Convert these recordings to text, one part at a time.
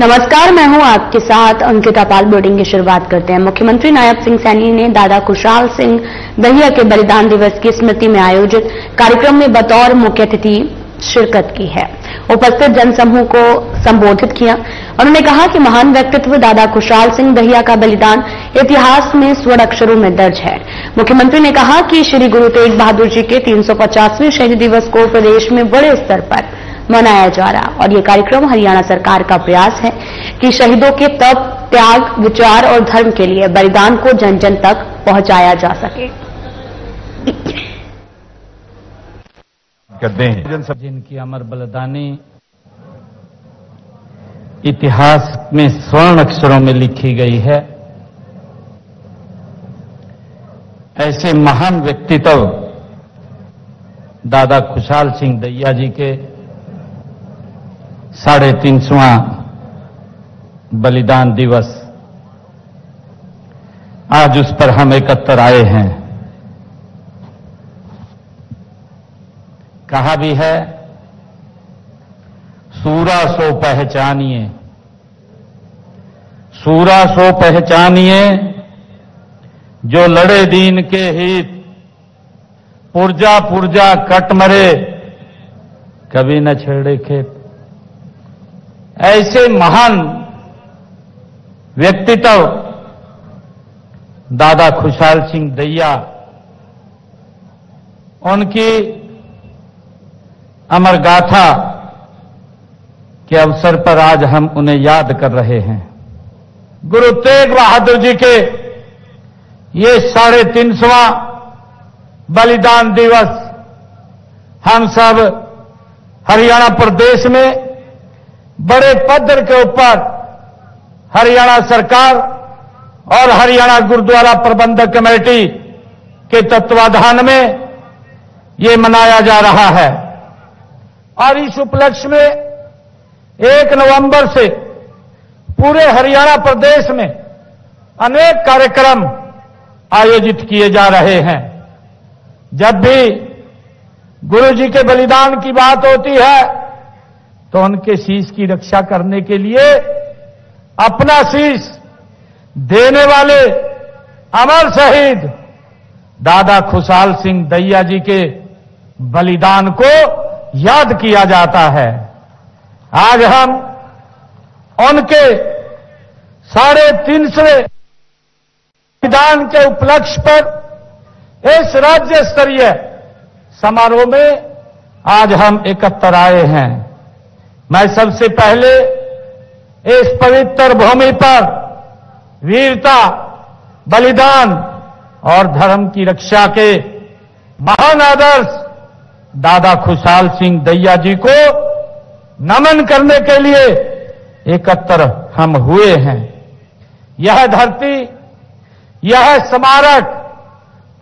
नमस्कार, मैं हूं आपके साथ अंकिता पाल। बुलेटिन की शुरुआत करते हैं। मुख्यमंत्री नायब सिंह सैनी ने दादा खुशहाल सिंह दहिया के बलिदान दिवस की स्मृति में आयोजित कार्यक्रम में बतौर मुख्य अतिथि शिरकत की है। उपस्थित जनसमूह को संबोधित किया। उन्होंने कहा कि महान व्यक्तित्व दादा खुशहाल सिंह दहिया का बलिदान इतिहास में स्वर्ण अक्षरों में दर्ज है। मुख्यमंत्री ने कहा कि श्री गुरु तेग बहादुर जी के 350वें शहीद दिवस को प्रदेश में बड़े स्तर पर मनाया जा रहा और ये कार्यक्रम हरियाणा सरकार का प्रयास है कि शहीदों के तप, त्याग, विचार और धर्म के लिए बलिदान को जन जन तक पहुंचाया जा सके। जिनकी अमर बलिदानी इतिहास में स्वर्ण अक्षरों में लिखी गई है, ऐसे महान व्यक्तित्व दादा खुशहाल सिंह दहिया जी के 350वां बलिदान दिवस, आज उस पर हम एकत्र आए हैं। कहा भी है, सूरा सो पहचानिए, सूरा सो पहचानिए, जो लड़े दीन के हित, पुरजा पुरजा कट मरे, कभी न छेड़े खेत। ऐसे महान व्यक्तित्व दादा खुशहाल सिंह दहिया, उनकी अमर गाथा के अवसर पर आज हम उन्हें याद कर रहे हैं। गुरु तेग बहादुर जी के ये 350वां बलिदान दिवस हम सब हरियाणा प्रदेश में बड़े पद्धर के ऊपर हरियाणा सरकार और हरियाणा गुरुद्वारा प्रबंधक कमेटी के तत्वाधान में ये मनाया जा रहा है। और इस उपलक्ष्य में 1 नवंबर से पूरे हरियाणा प्रदेश में अनेक कार्यक्रम आयोजित किए जा रहे हैं। जब भी गुरु जी के बलिदान की बात होती है तो उनके शीश की रक्षा करने के लिए अपना शीश देने वाले अमर शहीद दादा खुशहाल सिंह दहिया जी के बलिदान को याद किया जाता है। आज हम उनके 350वें बलिदान के उपलक्ष्य पर इस राज्य स्तरीय समारोह में आज हम एकत्र आए हैं। मैं सबसे पहले इस पवित्र भूमि पर वीरता, बलिदान और धर्म की रक्षा के महान आदर्श दादा खुशहाल सिंह दहिया जी को नमन करने के लिए एकत्र हम हुए हैं। यह धरती, यह स्मारक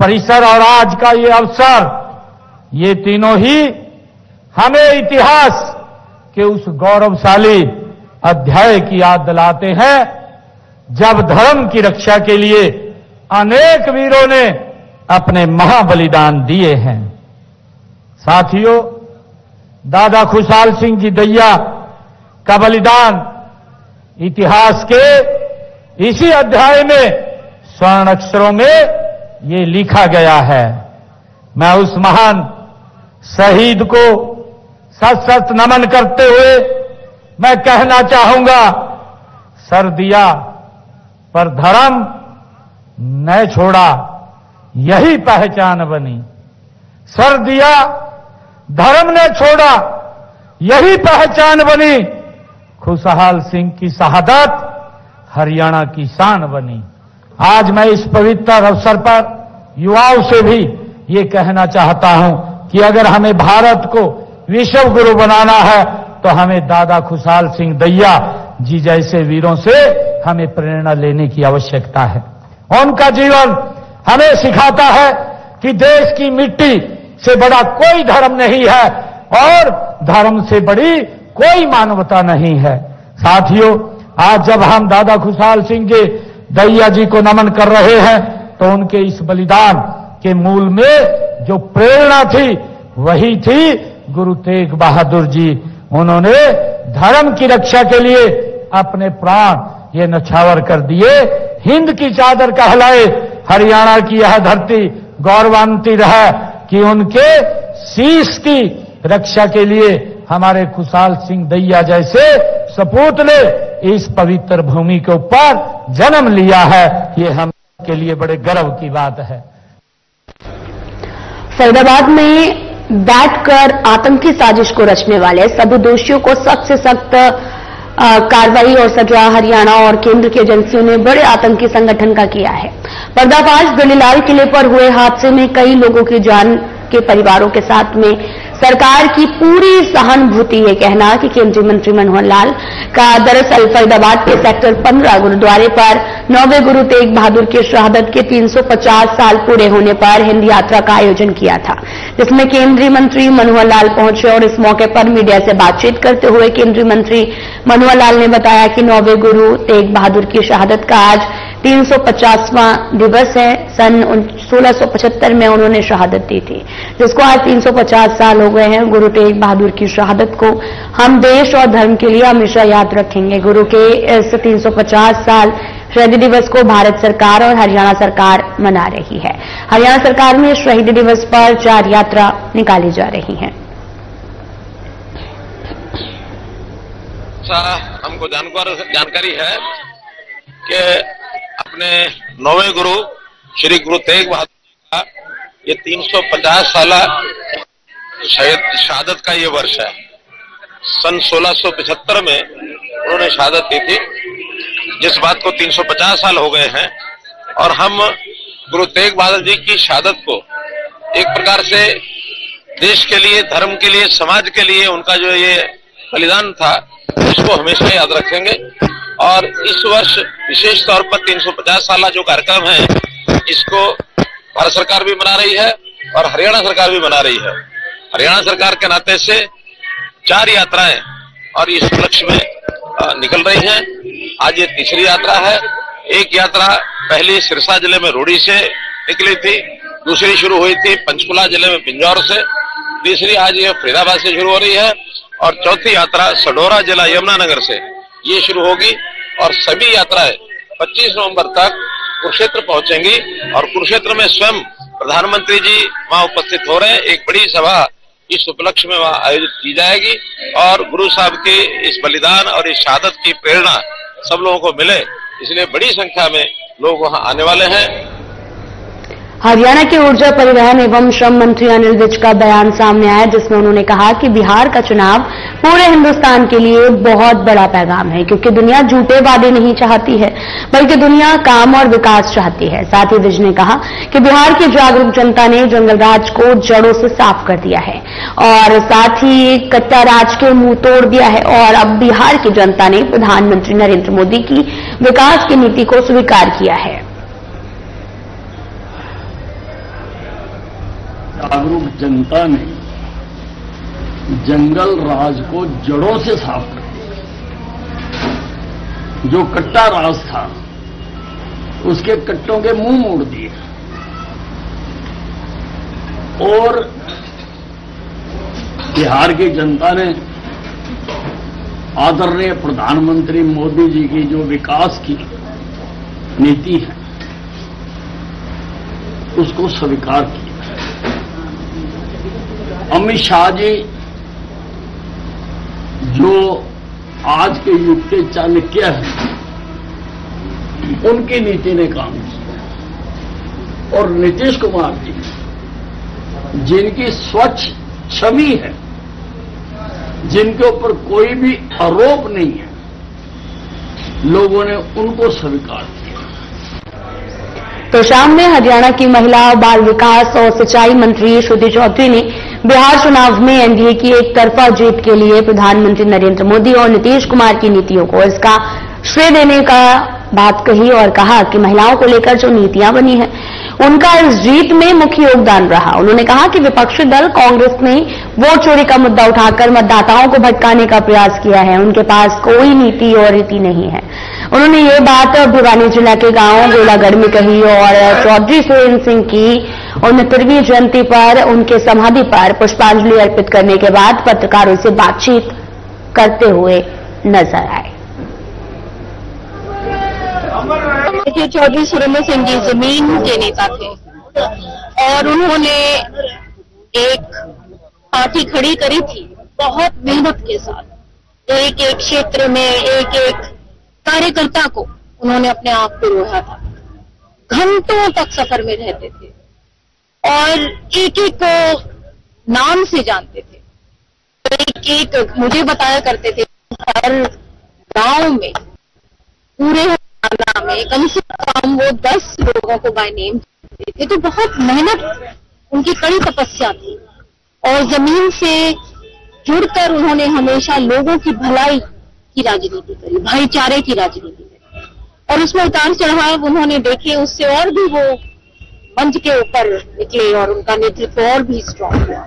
परिसर और आज का ये अवसर, ये तीनों ही हमें इतिहास के उस गौरवशाली अध्याय की याद दिलाते हैं जब धर्म की रक्षा के लिए अनेक वीरों ने अपने महाबलिदान दिए हैं। साथियों, दादा खुशहाल सिंह जी दहिया का बलिदान इतिहास के इसी अध्याय में स्वर्ण अक्षरों में ये लिखा गया है। मैं उस महान शहीद को सत नमन करते हुए मैं कहना चाहूंगा, सर दिया पर धर्म न छोड़ा, यही पहचान बनी। सर दिया, धर्म ने छोड़ा, यही पहचान बनी। खुशहाल सिंह की शहादत हरियाणा की शान बनी। आज मैं इस पवित्र अवसर पर युवाओं से भी ये कहना चाहता हूं कि अगर हमें भारत को विश्व गुरु बनाना है तो हमें दादा खुशहाल सिंह दहिया जी जैसे वीरों से हमें प्रेरणा लेने की आवश्यकता है। उनका जीवन हमें सिखाता है कि देश की मिट्टी से बड़ा कोई धर्म नहीं है और धर्म से बड़ी कोई मानवता नहीं है। साथियों, आज जब हम दादा खुशहाल सिंह के दहिया जी को नमन कर रहे हैं तो उनके इस बलिदान के मूल में जो प्रेरणा थी वही थी गुरु तेग बहादुर जी। उन्होंने धर्म की रक्षा के लिए अपने प्राण ये नछावर कर दिए। हिंद की चादर कहलाए हरियाणा की यह धरती गौरवान्वित रहा कि उनके शीश की रक्षा के लिए हमारे खुशहाल सिंह दैया जैसे सपूत ने इस पवित्र भूमि के ऊपर जन्म लिया है। ये हम के लिए बड़े गर्व की बात है। फरीदाबाद में बैठकर आतंकी साजिश को रचने वाले सभी दोषियों को सख्त से सख्त कार्रवाई और सजा हरियाणा और केंद्र की एजेंसियों ने बड़े आतंकी संगठन का किया है। पर्दाफाश दिल्ली लाल किले पर हुए हादसे में कई लोगों की जान के परिवारों के साथ में सरकार की पूरी सहानुभूति। ये कहना कि केंद्रीय मंत्री मनोहर लाल का दरअसल फरीदाबाद के सेक्टर 15 गुरुद्वारे पर 9वें गुरु तेग बहादुर की शहादत के 350 साल पूरे होने पर हिंद यात्रा का आयोजन किया था, जिसमें केंद्रीय मंत्री मनोहर लाल पहुंचे और इस मौके पर मीडिया से बातचीत करते हुए केंद्रीय मंत्री मनोहर लाल ने बताया कि 9वें गुरु तेग बहादुर की शहादत का आज 350वां दिवस है। सन 1675 में उन्होंने शहादत दी थी, जिसको आज 350 साल हो गए हैं। गुरु तेग बहादुर की शहादत को हम देश और धर्म के लिए हमेशा याद रखेंगे। गुरु के इस 350 साल शहीदी दिवस को भारत सरकार और हरियाणा सरकार मना रही है। हरियाणा सरकार में शहीदी दिवस पर 4 यात्रा निकाली जा रही है। हमको जानकारी है कि अपने 9वें गुरु श्री गुरु तेग बहादुर का ये 350 साल शहादत का ये वर्ष है। सन 1675 में उन्होंने शहादत दी थी, जिस बात को 350 साल हो गए हैं। और हम गुरु तेग बहादुर जी की शहादत को एक प्रकार से देश के लिए, धर्म के लिए, समाज के लिए उनका जो ये बलिदान था इसको हमेशा याद रखेंगे। और इस वर्ष विशेष तौर पर 350 साल जो कार्यक्रम है इसको भारत सरकार भी मना रही है और हरियाणा सरकार भी मना रही है। हरियाणा सरकार के नाते से 4 यात्राएं और इस उपलक्ष्य में निकल रही हैं। आज ये तीसरी यात्रा है। एक यात्रा पहली सिरसा जिले में रूड़ी से निकली थी, दूसरी शुरू हुई थी पंचकुला जिले में पिंजौर से, तीसरी आज ये फरीदाबाद से शुरू हो रही है और चौथी यात्रा सडोरा जिला यमुनानगर से ये शुरू होगी। और सभी यात्राएं 25 नवंबर तक कुरुक्षेत्र पहुंचेंगी और कुरुक्षेत्र में स्वयं प्रधानमंत्री जी वहां उपस्थित हो रहे हैं। एक बड़ी सभा इस उपलक्ष्य में वहां आयोजित की जाएगी और गुरु साहब के इस बलिदान और इस शहादत की प्रेरणा सब लोगों को मिले, इसलिए बड़ी संख्या में लोग वहां आने वाले हैं। हरियाणा के ऊर्जा परिवहन एवं श्रम मंत्री अनिल विज का बयान सामने आया, जिसमें उन्होंने कहा कि बिहार का चुनाव पूरे हिंदुस्तान के लिए बहुत बड़ा पैगाम है, क्योंकि दुनिया झूठे वादे नहीं चाहती है बल्कि दुनिया काम और विकास चाहती है। साथ ही विज ने कहा कि बिहार की जागरूक जनता ने जंगलराज को जड़ों से साफ कर दिया है और साथ ही कट्टा राज के मुंह तोड़ दिया है और अब बिहार की जनता ने प्रधानमंत्री नरेंद्र मोदी की विकास की नीति को स्वीकार किया है। जागरूक जनता ने जंगल राज को जड़ों से साफ कर दिया। जो कट्टा राज था उसके कट्टों के मुंह मोड़ दिए और बिहार की जनता ने आदरणीय प्रधानमंत्री मोदी जी की जो विकास की नीति है उसको स्वीकार किया। अमित शाह जी जो आज के युग के चाणक्य हैं, उनकी नीति ने काम किया और नीतीश कुमार जी जिनकी स्वच्छ छवि है, जिनके ऊपर कोई भी आरोप नहीं है, लोगों ने उनको स्वीकार किया। तो शाम में हरियाणा की महिला बाल विकास और सिंचाई मंत्री श्रुति चौधरी ने बिहार चुनाव में एनडीए की एक तरफा जीत के लिए प्रधानमंत्री नरेंद्र मोदी और नीतीश कुमार की नीतियों को इसका श्रेय देने का बात कही और कहा कि महिलाओं को लेकर जो नीतियां बनी हैं उनका इस जीत में मुख्य योगदान रहा। उन्होंने कहा कि विपक्षी दल कांग्रेस ने वोट चोरी का मुद्दा उठाकर मतदाताओं को भटकाने का प्रयास किया है, उनके पास कोई नीति और रीति नहीं है। उन्होंने ये बात भिवानी जिला के गांव गोलागढ़ में कही और चौधरी सुरेंद्र सिंह की 69वीं जयंती पर उनके समाधि पर पुष्पांजलि अर्पित करने के बाद पत्रकारों से बातचीत करते हुए नजर आए। देखिए, चौधरी सुरेंद्र सिंह जी जमीन के नेता थे और उन्होंने एक पार्टी खड़ी करी थी बहुत मेहनत के साथ। एक एक क्षेत्र में एक एक कार्यकर्ता को उन्होंने अपने आप को रोया था। घंटों तक सफर में रहते थे और एक एक को नाम से जानते थे। एक एक मुझे बताया करते थे हर गांव में, पूरे हरियाणा में कम से कम वो 10 लोगों को बाय नेम जानते थे। तो बहुत मेहनत, उनकी कड़ी तपस्या थी और जमीन से जुड़कर उन्होंने हमेशा लोगों की भलाई की राजनीति करी, भाईचारे की राजनीति करी और उसमें उतार चढ़ाव उन्होंने देखे। उससे और भी वो मंच के ऊपर निकले और उनका नेतृत्व और भी स्ट्रॉन्ग हुआ।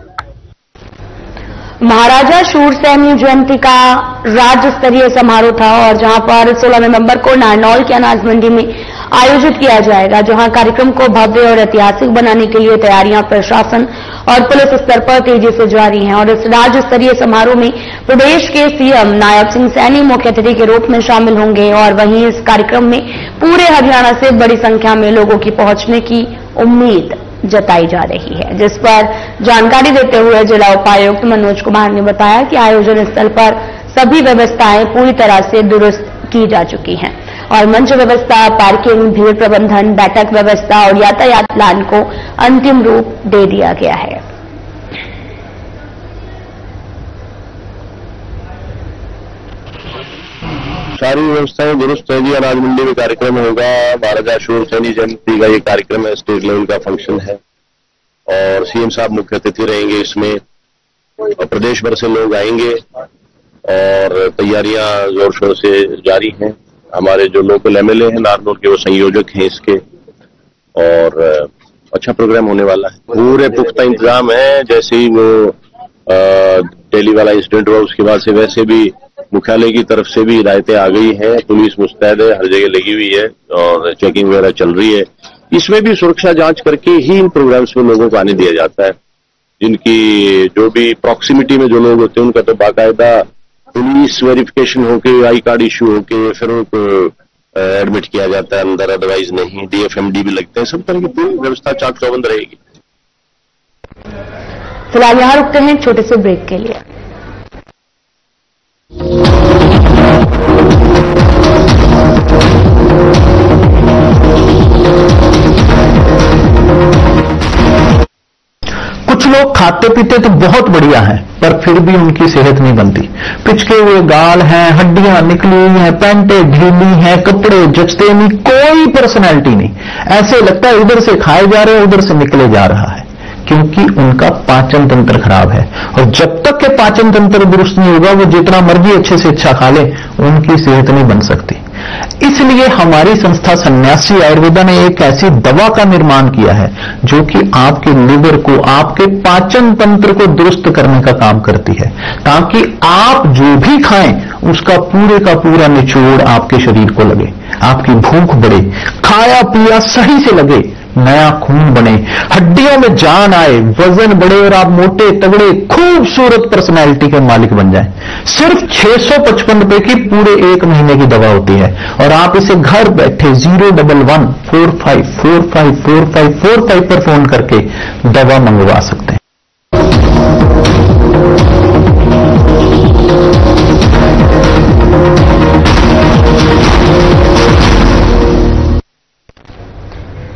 महाराजा शूरसेन जयंती का राज्य स्तरीय समारोह था और जहां पर 16 नवंबर को नारनौल की अनाज मंडी में आयोजित किया जाएगा, जहां कार्यक्रम को भव्य और ऐतिहासिक बनाने के लिए तैयारियां प्रशासन और पुलिस स्तर पर तेजी से जारी हैं। और इस राज्य स्तरीय समारोह में प्रदेश के सीएम नायब सिंह सैनी मुख्य अतिथि के रूप में शामिल होंगे और वहीं इस कार्यक्रम में पूरे हरियाणा से बड़ी संख्या में लोगों की पहुंचने की उम्मीद जताई जा रही है, जिस पर जानकारी देते हुए जिला उपायुक्त मनोज कुमार ने बताया कि आयोजन स्थल पर सभी व्यवस्थाएं पूरी तरह से दुरुस्त की जा चुकी हैं और मंच व्यवस्था, पार्किंग, भीड़ प्रबंधन, बैठक व्यवस्था और यातायात प्लान को अंतिम रूप दे दिया गया है। सारी व्यवस्थाएं दुरुस्त है जी। अनाज मंडी में कार्यक्रम होगा, महाराजा शूरसेन जयंती का ये कार्यक्रम है, स्टेट लेवल का फंक्शन है और सीएम साहब मुख्य अतिथि रहेंगे इसमें और प्रदेश भर से लोग आएंगे और तैयारियां जोर शोर से जारी हैं। हमारे जो लोकल एमएलए हैं नारनौल के, वो संयोजक हैं इसके और अच्छा प्रोग्राम होने वाला है। पूरे पुख्ता इंतजाम है। जैसे ही वो दिल्ली वाला इंसिडेंट हुआ उसके बाद से वैसे भी मुख्यालय की तरफ से भी हिदायतें आ गई हैं, पुलिस मुस्तैद है, हर जगह लगी हुई है और चेकिंग वगैरह चल रही है। इसमें भी सुरक्षा जांच करके ही इन प्रोग्राम्स में लोगों को आने दिया जाता है। जिनकी जो भी प्रॉक्सिमिटी में जो लोग होते हैं उनका तो बाकायदा पुलिस वेरिफिकेशन होके, आई कार्ड इश्यू होके फिर उनको एडमिट किया जाता है अंदर, अदरवाइज नहीं। डीएफएमडी भी लगते हैं, सब तरह की पूरी व्यवस्था चाक चौबंद रहेगी। फिलहाल यहां रुकते हैं छोटे से ब्रेक के लिए। कुछ लोग खाते पीते तो बहुत बढ़िया हैं, पर फिर भी उनकी सेहत नहीं बनती। पिचके हुए गाल हैं, हड्डियां निकली हुई हैं, पैंटें ढीली हैं, कपड़े जचते नहीं, कोई पर्सनैलिटी नहीं। ऐसे लगता है इधर से खाए जा रहे हैं, उधर से निकले जा रहा है, क्योंकि उनका पाचन तंत्र खराब है। और जब तक के पाचन तंत्र दुरुस्त नहीं होगा, वो जितना मर्जी अच्छे से अच्छा खा ले, उनकी सेहत नहीं बन सकती। इसलिए हमारी संस्था सन्यासी आयुर्वेदा ने एक ऐसी दवा का निर्माण किया है जो कि आपके लिवर को, आपके पाचन तंत्र को दुरुस्त करने का काम करती है, ताकि आप जो भी खाएं उसका पूरे का पूरा निचोड़ आपके शरीर को लगे, आपकी भूख बढ़े, खाया पिया सही से लगे, नया खून बने, हड्डियों में जान आए, वजन बढ़े और आप मोटे तगड़े खूबसूरत पर्सनैलिटी के मालिक बन जाएं। सिर्फ 655 रुपए की पूरे 1 महीने की दवा होती है और आप इसे घर बैठे 01145454545 पर फोन करके दवा मंगवा सकते हैं।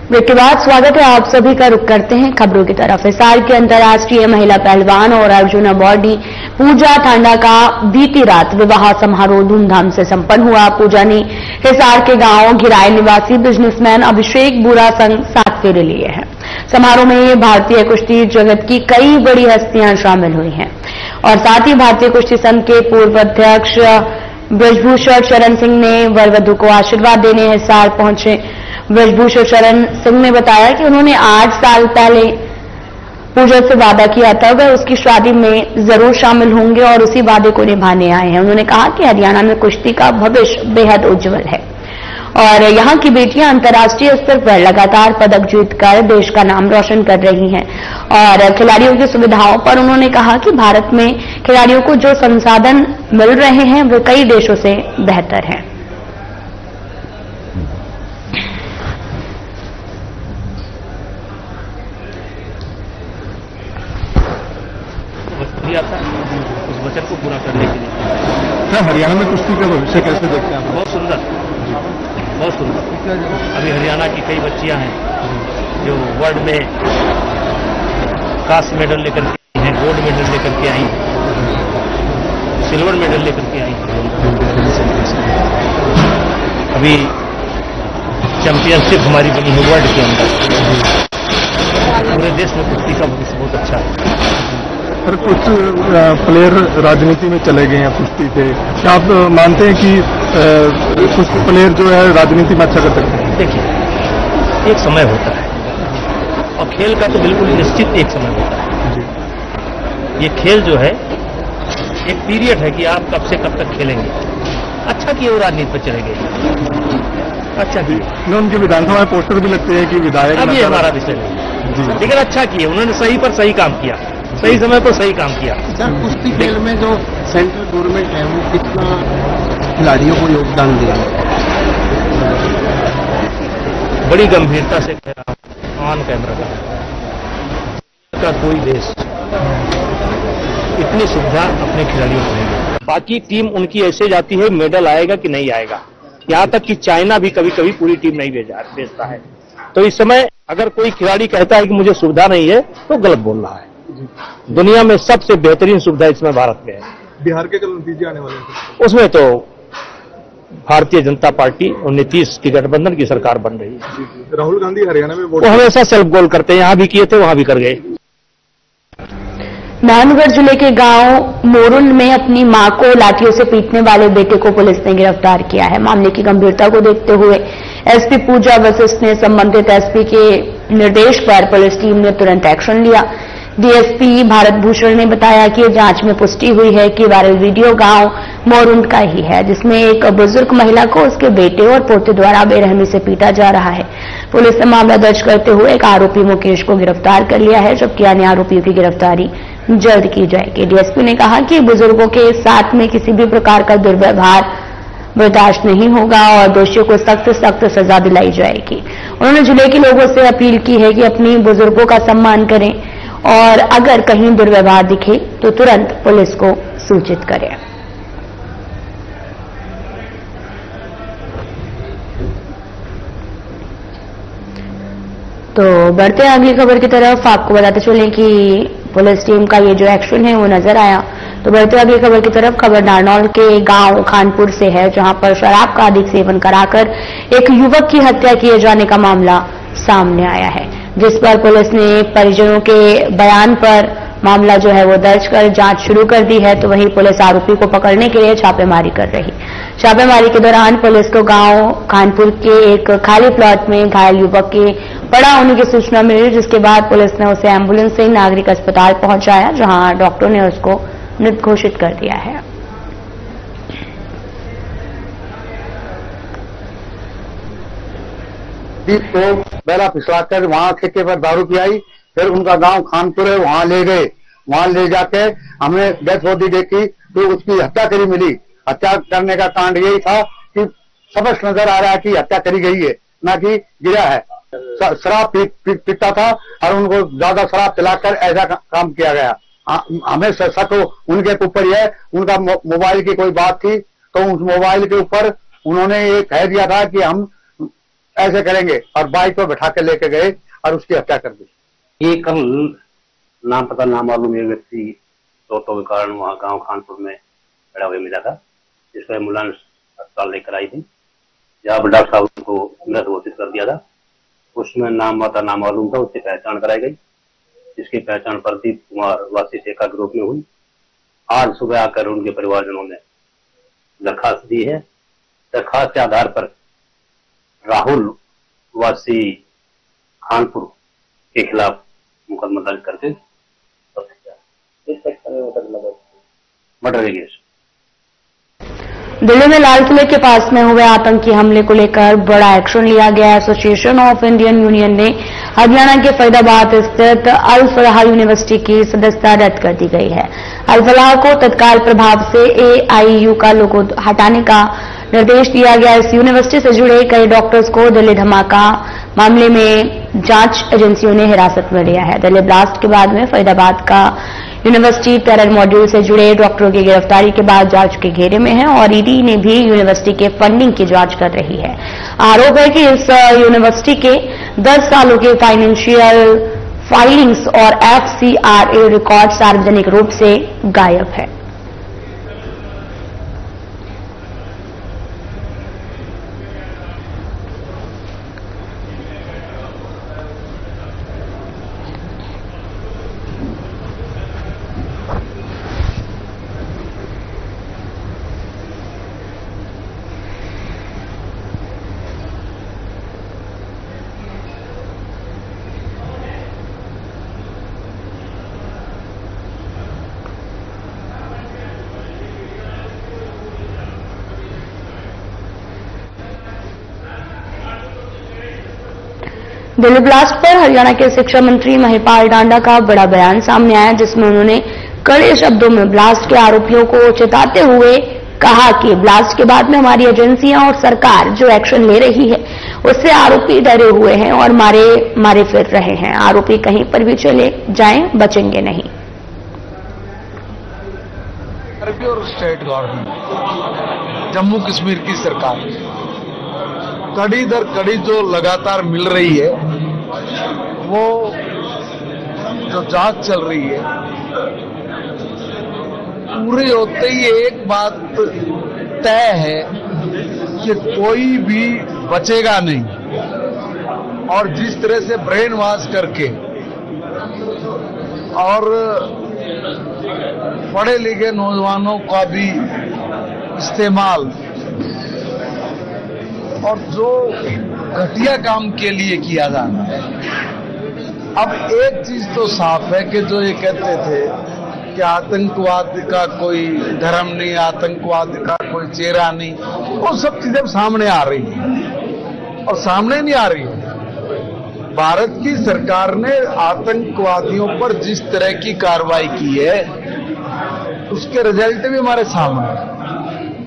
ब्रेक के बाद स्वागत है आप सभी का। रुक करते हैं खबरों की तरफ। हिसार की अंतर्राष्ट्रीय महिला पहलवान और अर्जुन अवार्डी पूजा टांडा का बीती रात विवाह समारोह धूमधाम से संपन्न हुआ। पूजा ने हिसार के गांव घिराई निवासी बिजनेसमैन अभिषेक बुरा संग 7 फेरे लिए हैं। समारोह में भारतीय कुश्ती जगत की कई बड़ी हस्तियां शामिल हुई हैं और साथ ही भारतीय कुश्ती संघ के पूर्व अध्यक्ष ब्रजभूषण शरण सिंह ने वर वधू को आशीर्वाद देने हिसार पहुंचे। ब्रजभूषण शरण सिंह ने बताया कि उन्होंने 8 साल पहले पूजा से वादा किया था वह उसकी शादी में जरूर शामिल होंगे और उसी वादे को निभाने आए हैं। उन्होंने कहा कि हरियाणा में कुश्ती का भविष्य बेहद उज्जवल है और यहां की बेटियां अंतर्राष्ट्रीय स्तर पर लगातार पदक जीतकर देश का नाम रोशन कर रही हैं। और खिलाड़ियों की सुविधाओं पर उन्होंने कहा कि भारत में खिलाड़ियों को जो संसाधन मिल रहे हैं वे कई देशों से बेहतर हैं। भी आता है उस वचन को पूरा करने के लिए। सर, हरियाणा में कुश्ती का भविष्य कैसे देखते हैं आप? बहुत सुंदर, बहुत सुंदर। अभी हरियाणा की कई बच्चियां हैं जो वर्ल्ड में कांस्य मेडल लेकर के हैं, गोल्ड मेडल लेकर के आई, सिल्वर मेडल लेकर के आई। अभी चैंपियनशिप हमारी बनी है वर्ल्ड के अंदर। पूरे देश में कुश्ती का भविष्य बहुत अच्छा है। सर, कुछ प्लेयर राजनीति में चले गए हैं कुश्ती से, क्या आप मानते हैं कि कुछ प्लेयर जो है राजनीति में अच्छा कर सकते हैं? देखिए, एक समय होता है और खेल का तो बिल्कुल निश्चित एक समय होता है। ये खेल जो है एक पीरियड है कि आप कब से कब तक खेलेंगे। अच्छा किए वो राजनीति पर चले गए, अच्छा किए। उनके विधानसभा में पोस्टर भी लगते हैं कि विधायक। अब ये हमारा विषय नहीं, लेकिन अच्छा किए, उन्होंने सही पर सही काम किया, सही समय पर सही काम किया। सर, कुश्ती खेल में जो सेंट्रल गवर्नमेंट है वो कितना खिलाड़ियों को योगदान दे रहा है? बड़ी गंभीरता से कह रहा हूं ऑन कैमरा का कोई देश इतनी सुविधा अपने खिलाड़ियों को नहीं देता। बाकी टीम उनकी ऐसे जाती है मेडल आएगा कि नहीं आएगा, यहां तक कि चाइना भी कभी कभी पूरी टीम नहीं भेजता है। तो इस समय अगर कोई खिलाड़ी कहता है कि मुझे सुविधा नहीं है तो गलत बोल रहा है। दुनिया में सबसे बेहतरीन सुविधा इसमें भारत में है। बिहार के कल नतीजे आने वाले हैं, उसमें तो भारतीय जनता पार्टी और नीतीश की गठबंधन की सरकार बन रही है। राहुल गांधी हरियाणा में वो हमेशा सेल्फ गोल करते हैं, यहां भी किए थे वहां भी कर गए। नारायणगढ़ जिले के गांव मोरुल में अपनी मां को लाठियों से पीटने वाले बेटे को पुलिस ने गिरफ्तार किया है। मामले की गंभीरता को देखते हुए एसपी पूजा वशिष्ठ ने संबंधित एसपी के निर्देश पर पुलिस टीम ने तुरंत एक्शन लिया। डीएसपी भारत भूषण ने बताया कि जांच में पुष्टि हुई है कि वायरल वीडियो गांव मोरुल का ही है, जिसमें एक बुजुर्ग महिला को उसके बेटे और पोते द्वारा बेरहमी से पीटा जा रहा है। पुलिस ने मामला दर्ज करते हुए एक आरोपी मुकेश को गिरफ्तार कर लिया है, जबकि अन्य आरोपियों की गिरफ्तारी जल्द की जाएगी। डीएसपी ने कहा कि बुजुर्गों के साथ में किसी भी प्रकार का दुर्व्यवहार बर्दाश्त नहीं होगा और दोषियों को सख्त से सख्त सजा दिलाई जाएगी। उन्होंने जिले के लोगों से अपील की है कि अपनी बुजुर्गों का सम्मान करें और अगर कहीं दुर्व्यवहार दिखे तो तुरंत पुलिस को सूचित करें। तो बढ़ते हैं अगली खबर की तरफ। आपको बताते चलें कि पुलिस टीम का ये जो एक्शन है वो नजर आया। तो बढ़ते अगली खबर की तरफ। खबर नारनौल के गांव खानपुर से है, जहां पर शराब का अधिक सेवन कराकर एक युवक की हत्या किए जाने का मामला सामने आया है, जिस पर पुलिस ने परिजनों के बयान पर मामला जो है वो दर्ज कर जांच शुरू कर दी है। तो वहीं पुलिस आरोपी को पकड़ने के लिए छापेमारी कर रही। छापेमारी के दौरान पुलिस को गांव खानपुर के एक खाली प्लॉट में घायल युवक के पड़ा होने की सूचना मिली, जिसके बाद पुलिस ने उसे एम्बुलेंस से नागरिक अस्पताल पहुंचाया, जहां डॉक्टरों ने उसको मृत घोषित कर दिया है। को बैला फिसलाकर वहां ठेके पर दारू पिलाई, फिर उनका गांव खानपुर है वहां ले गए। वहां ले जाके हमने डेथ बॉडी देखी तो उसकी हत्या करी मिली। हत्या करने का कांड यही था कि स्पष्ट नजर आ रहा है कि हत्या करी गई है, ना कि गिरा है। शराब पीता था और उनको ज्यादा शराब पिलाकर ऐसा काम किया गया। हमें शक उनके ऊपर है, उनका मोबाइल की कोई बात थी तो उस मोबाइल के ऊपर उन्होंने ये कह दिया था कि हम ऐसे करेंगे और बाइक पर बैठा के लेके गए और उसकी हत्या कर दी। ये कल नाम पता ना मालूम एक व्यक्ति चोटों के कारण वहाँ गांव खानपुर में खड़ा हुआ मिला था, जिसको एम्बुलेंस अस्पताल लेकर आई थी, जहाँ पर डॉक्टर साहब उसको मृत घोषित कर दिया था। उसमें नाम पता ना मालूम था, उसकी पहचान कराई गई, जिसकी पहचान प्रदीप कुमार वासी शेखा के रूप में हुई। आज सुबह आकर उनके परिवारजनों ने दरखास्त दी है। दरखास्त के आधार पर राहुल वासी खानपुर के खिलाफ मुकदमा दर्ज करके मर्डर केस। दिल्ली में लाल किले के पास में हुए आतंकी हमले को लेकर बड़ा एक्शन लिया गया। एसोसिएशन ऑफ इंडियन यूनियन ने हरियाणा के फरीदाबाद स्थित अल फलाह यूनिवर्सिटी की सदस्यता रद्द कर दी गई है। अल फलाह को तत्काल प्रभाव से AIU का लोगो हटाने का निर्देश दिया गया। इस यूनिवर्सिटी से जुड़े कई डॉक्टर्स को दिल्ली धमाका मामले में जांच एजेंसियों ने हिरासत में लिया है। दिल्ली ब्लास्ट के बाद में फरीदाबाद का यूनिवर्सिटी टेरर मॉड्यूल से जुड़े डॉक्टरों की गिरफ्तारी के बाद जांच के घेरे में है और ईडी ने भी यूनिवर्सिटी के फंडिंग की जांच कर रही है। आरोप है कि इस यूनिवर्सिटी के 10 सालों के फाइनेंशियल फाइलिंग्स और FCRA रिकॉर्ड सार्वजनिक रूप से गायब है। दिल्ली ब्लास्ट पर हरियाणा के शिक्षा मंत्री महिपाल डांडा का बड़ा बयान सामने आया, जिसमें उन्होंने कड़े शब्दों में ब्लास्ट के आरोपियों को चेताते हुए कहा कि ब्लास्ट के बाद में हमारी एजेंसियां और सरकार जो एक्शन ले रही है उससे आरोपी डरे हुए हैं और मारे फिर रहे हैं। आरोपी कहीं पर भी चले जाएं, बचेंगे नहीं। और स्टेट गवर्नमेंट, जम्मू कश्मीर की सरकार कड़ी दर कड़ी जो लगातार मिल रही है, वो जो जांच चल रही है, पूरे होते ही एक बात तय है कि कोई भी बचेगा नहीं। और जिस तरह से ब्रेन वॉश करके और पढ़े लिखे नौजवानों का भी इस्तेमाल और जो घटिया काम के लिए किया जाना है। अब एक चीज तो साफ है कि जो ये कहते थे कि आतंकवाद का कोई धर्म नहीं, आतंकवाद का कोई चेहरा नहीं, वो सब चीजें सामने आ रही है और सामने नहीं आ रही है। भारत की सरकार ने आतंकवादियों पर जिस तरह की कार्रवाई की है उसके रिजल्ट भी हमारे सामने है।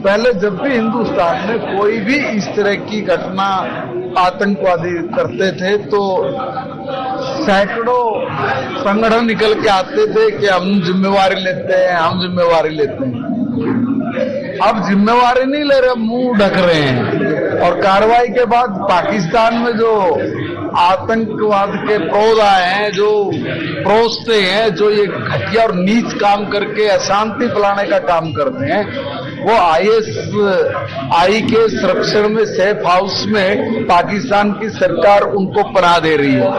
पहले जब भी हिंदुस्तान में कोई भी इस तरह की घटना आतंकवादी करते थे तो सैकड़ों संगठन निकल के आते थे कि हम जिम्मेवारी लेते हैं, हम जिम्मेवारी लेते हैं। अब जिम्मेवारी नहीं ले रहे, मुंह ढक रहे हैं। और कार्रवाई के बाद पाकिस्तान में जो आतंकवाद के प्रोज आए हैं, जो प्रोजते हैं, जो ये घटिया और नीच काम करके अशांति फैलाने का काम करते हैं, वो ISI के संरक्षण में सेफ हाउस में पाकिस्तान की सरकार उनको पनाह दे रही है।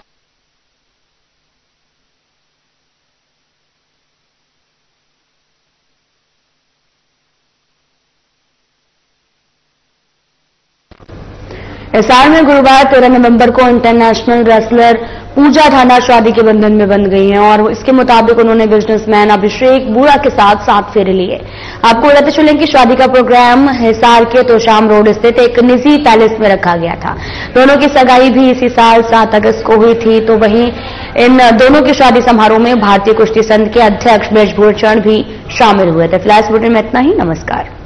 हिसार में गुरुवार 13 नवंबर को इंटरनेशनल रेसलर पूजा ठाना शादी के बंधन में बंध गई हैं और इसके मुताबिक उन्होंने बिजनेसमैन अभिषेक बुरा के साथ 7 फेरे लिए। आपको बताते चलें कि शादी का प्रोग्राम हिसार के तोशाम रोड स्थित एक निजी पैलेस में रखा गया था। दोनों की सगाई भी इसी साल 7 अगस्त को हुई थी। तो वहीं इन दोनों की शादी समारोह में भारतीय कुश्ती संघ के अध्यक्ष ब्रजभूषण भी शामिल हुए थे। फ्लैश बुलेटिन में इतना ही। नमस्कार।